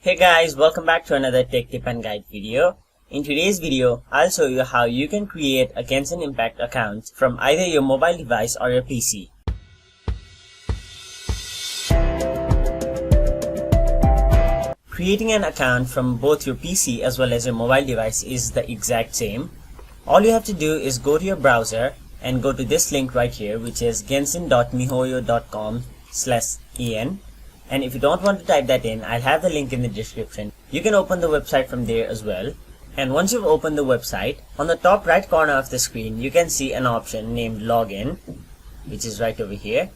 Hey guys, welcome back to another tech tip and guide video. In today's video, I'll show you how you can create a Genshin Impact account from either your mobile device or your PC. Creating an account from both your PC as well as your mobile device is the exact same. All you have to do is go to your browser and go to this link right here, which is genshin.mihoyo.com/en. And if you don't want to type that in, I'll have the link in the description. You can open the website from there as well. And once you've opened the website, on the top right corner of the screen, you can see an option named Login, which is right over here.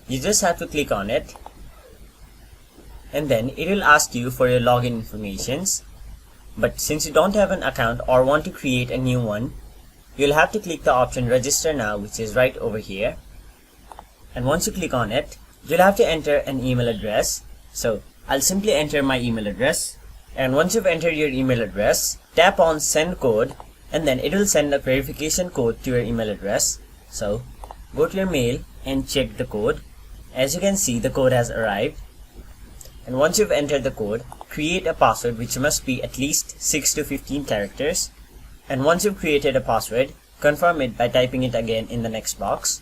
You just have to click on it. And then it will ask you for your login informations. But since you don't have an account or want to create a new one, you'll have to click the option Register Now, which is right over here. And once you click on it, you'll have to enter an email address. So I'll simply enter my email address. And once you've entered your email address, tap on Send Code, and then it will send a verification code to your email address. So go to your mail and check the code. As you can see, the code has arrived. And once you've entered the code, create a password which must be at least 6 to 15 characters. And once you've created a password, confirm it by typing it again in the next box.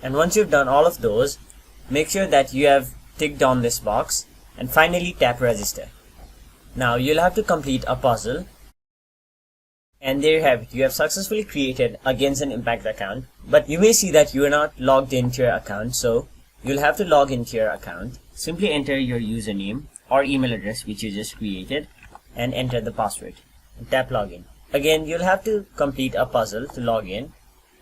And once you've done all of those, make sure that you have ticked on this box and finally tap Register. Now you'll have to complete a puzzle. And there you have it. You have successfully created a Genshin Impact account. But you may see that you are not logged into your account, so you'll have to log into your account. Simply enter your username or email address which you just created and enter the password. And tap Login. Again, you'll have to complete a puzzle to log in.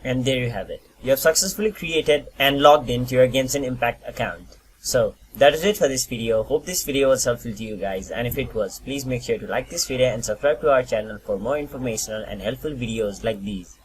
And there you have it. You have successfully created and logged into your Genshin Impact account. So that is it for this video. Hope this video was helpful to you guys, and if it was, please make sure to like this video and subscribe to our channel for more informational and helpful videos like these.